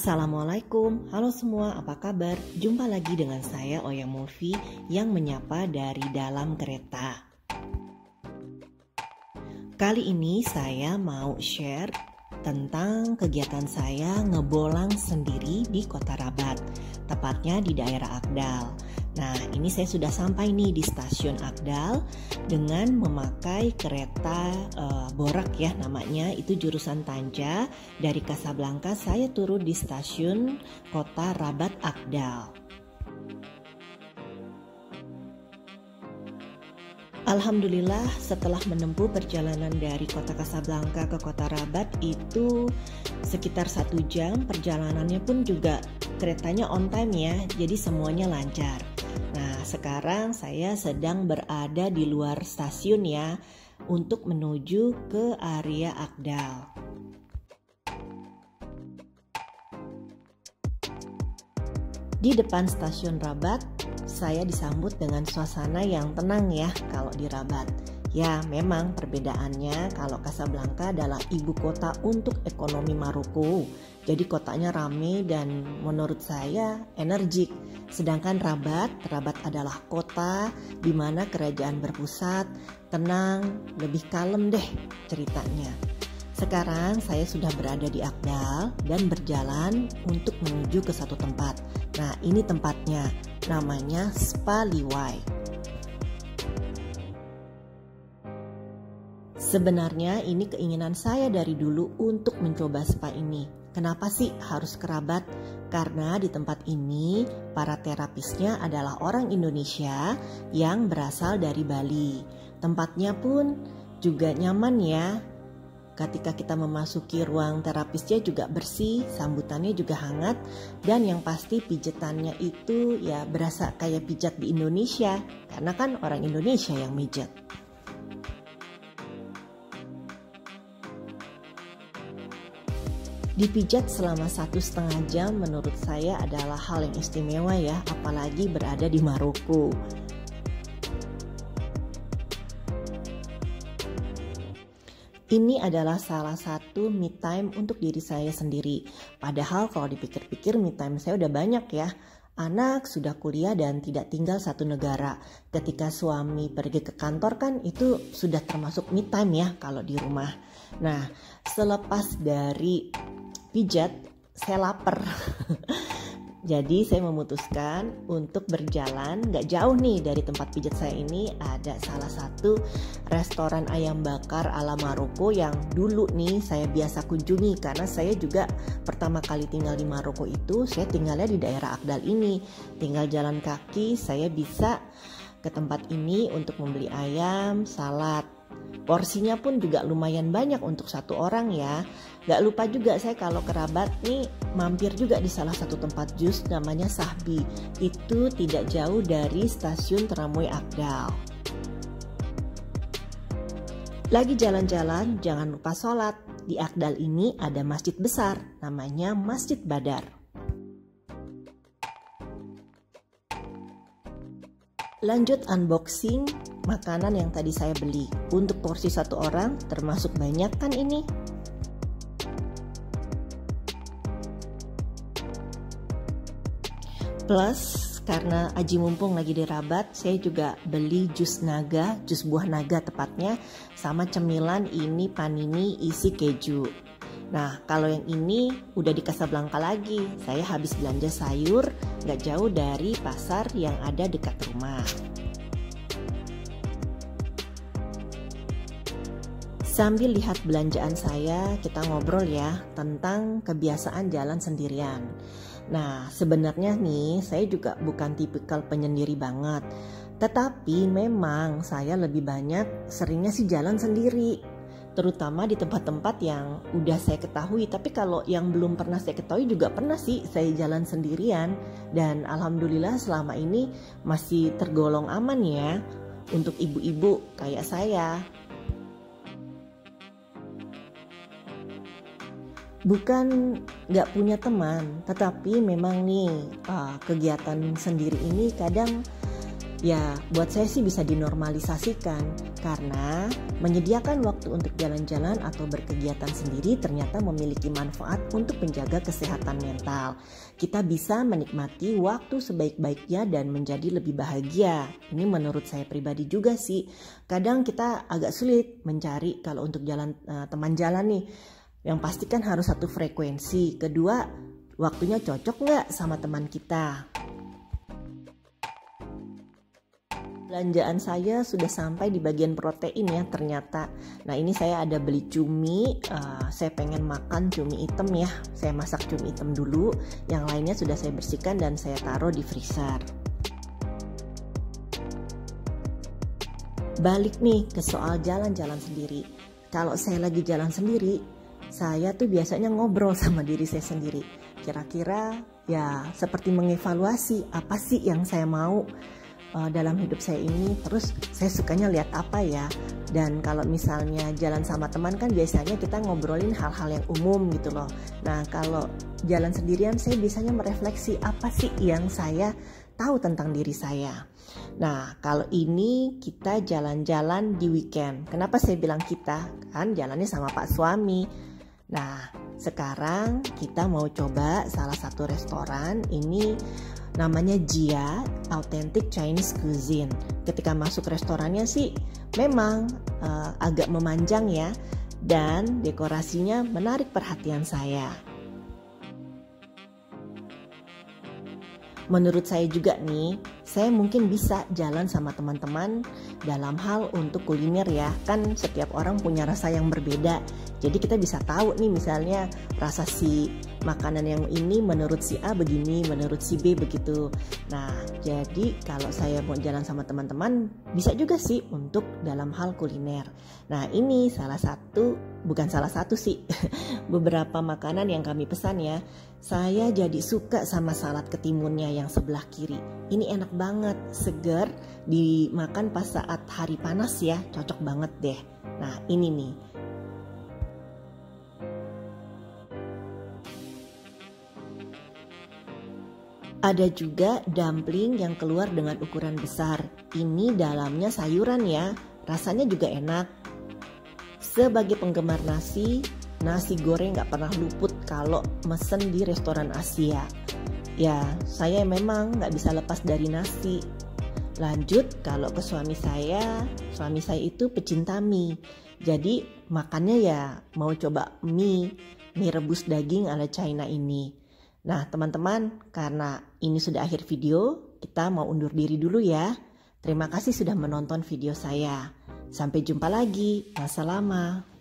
Assalamualaikum, halo semua, apa kabar? Jumpa lagi dengan saya Oya Movie yang menyapa dari dalam kereta. Kali ini saya mau share tentang kegiatan saya ngebolang sendiri di Kota Rabat, tepatnya di daerah Agdal. Nah, ini saya sudah sampai nih di stasiun Agdal dengan memakai kereta Borak ya namanya, itu jurusan Tanja. Dari Casablanca saya turun di stasiun Kota Rabat Agdal. Alhamdulillah setelah menempuh perjalanan dari Kota Casablanca ke Kota Rabat itu sekitar 1 jam, perjalanannya pun juga keretanya on time ya, jadi semuanya lancar. Nah, sekarang saya sedang berada di luar stasiun ya untuk menuju ke area Agdal. Di depan stasiun Rabat, saya disambut dengan suasana yang tenang ya kalau di Rabat. Ya, memang perbedaannya kalau Casablanca adalah ibu kota untuk ekonomi Maroko. Jadi kotanya rame dan menurut saya energik. Sedangkan Rabat adalah kota di mana kerajaan berpusat, tenang, lebih kalem deh ceritanya. Sekarang saya sudah berada di Agdal dan berjalan untuk menuju ke satu tempat. Nah, ini tempatnya, namanya Spa Liwai. Sebenarnya ini keinginan saya dari dulu untuk mencoba spa ini. Kenapa sih harus ke Rabat? Karena di tempat ini para terapisnya adalah orang Indonesia yang berasal dari Bali. Tempatnya pun juga nyaman ya. Ketika kita memasuki ruang terapisnya juga bersih, sambutannya juga hangat, dan yang pasti pijatannya itu ya berasa kayak pijat di Indonesia, karena kan orang Indonesia yang mijat. Dipijat selama 1,5 jam menurut saya adalah hal yang istimewa ya, apalagi berada di Maroko. Ini adalah salah satu me time untuk diri saya sendiri. Padahal kalau dipikir-pikir me time saya udah banyak ya. Anak sudah kuliah dan tidak tinggal satu negara. Ketika suami pergi ke kantor kan itu sudah termasuk me time ya kalau di rumah. Nah, selepas dari pijat saya lapar. Jadi saya memutuskan untuk berjalan gak jauh nih dari tempat pijat saya ini. Ada salah satu restoran ayam bakar ala Maroko yang dulu nih saya biasa kunjungi. Karena saya juga pertama kali tinggal di Maroko itu saya tinggalnya di daerah Agdal ini. Tinggal jalan kaki saya bisa ke tempat ini untuk membeli ayam, salad. Porsinya pun juga lumayan banyak untuk satu orang ya. Gak lupa juga saya kalau ke Rabat nih mampir juga di salah satu tempat jus namanya Sahbi. Itu tidak jauh dari stasiun tramway Agdal. Lagi jalan-jalan jangan lupa sholat. Di Agdal ini ada masjid besar namanya Masjid Badar. Lanjut unboxing makanan yang tadi saya beli. Untuk porsi satu orang termasuk banyak kan ini. Plus karena aji mumpung lagi di Rabat, saya juga beli jus naga, jus buah naga tepatnya, sama cemilan ini panini isi keju. Nah, kalau yang ini udah di Casablanca lagi. Saya habis belanja sayur gak jauh dari pasar yang ada dekat rumah. Sambil lihat belanjaan saya, kita ngobrol ya tentang kebiasaan jalan sendirian. Nah, sebenarnya nih saya juga bukan tipikal penyendiri banget. Tetapi memang saya lebih banyak seringnya sih jalan sendiri. Terutama di tempat-tempat yang udah saya ketahui. Tapi kalau yang belum pernah saya ketahui juga pernah sih saya jalan sendirian. Dan alhamdulillah selama ini masih tergolong aman ya untuk ibu-ibu kayak saya. Bukan gak punya teman, tetapi memang nih kegiatan sendiri ini kadang Ya, buat saya sih bisa dinormalisasikan karena menyediakan waktu untuk jalan-jalan atau berkegiatan sendiri ternyata memiliki manfaat untuk menjaga kesehatan mental. Kita bisa menikmati waktu sebaik-baiknya dan menjadi lebih bahagia. Ini menurut saya pribadi juga sih. Kadang kita agak sulit mencari kalau untuk teman jalan nih. Yang pasti kan harus satu frekuensi. Kedua, waktunya cocok nggak sama teman kita. Belanjaan saya sudah sampai di bagian protein ya ternyata. Nah ini saya ada beli cumi, saya pengen makan cumi hitam ya. Saya masak cumi hitam dulu, yang lainnya sudah saya bersihkan dan saya taruh di freezer. Balik nih ke soal jalan-jalan sendiri. Kalau saya lagi jalan sendiri, saya tuh biasanya ngobrol sama diri saya sendiri. Kira-kira ya seperti mengevaluasi apa sih yang saya mau dalam hidup saya ini, terus saya sukanya lihat apa ya. Dan kalau misalnya jalan sama teman kan biasanya kita ngobrolin hal-hal yang umum gitu loh. Nah kalau jalan sendirian saya biasanya merefleksi apa sih yang saya tahu tentang diri saya. Nah kalau ini kita jalan-jalan di weekend. Kenapa saya bilang kita? Kan jalannya sama Pak suami. Nah sekarang kita mau coba salah satu restoran, ini namanya Jia Authentic Chinese Cuisine. Ketika masuk restorannya sih memang agak memanjang ya, dan dekorasinya menarik perhatian saya. Menurut saya juga nih, saya mungkin bisa jalan sama teman-teman dalam hal untuk kuliner ya. Kan setiap orang punya rasa yang berbeda. Jadi kita bisa tahu nih misalnya rasa si makanan yang ini menurut si A begini, menurut si B begitu. Nah, jadi kalau saya mau jalan sama teman-teman bisa juga sih untuk dalam hal kuliner. Nah, ini bukan salah satu sih, beberapa makanan yang kami pesan ya. Saya jadi suka sama salad ketimunnya yang sebelah kiri. Ini enak banget, segar, dimakan pas saat hari panas ya, cocok banget deh. Nah, ini nih. Ada juga dumpling yang keluar dengan ukuran besar. Ini dalamnya sayuran ya, rasanya juga enak. Sebagai penggemar nasi goreng gak pernah luput kalau mesen di restoran Asia. Ya, saya memang gak bisa lepas dari nasi. Lanjut, kalau ke suami saya itu pecinta mie. Jadi makannya ya mau coba mie rebus daging ala China ini. Nah teman-teman, karena ini sudah akhir video, kita mau undur diri dulu ya. Terima kasih sudah menonton video saya. Sampai jumpa lagi. Wassalam.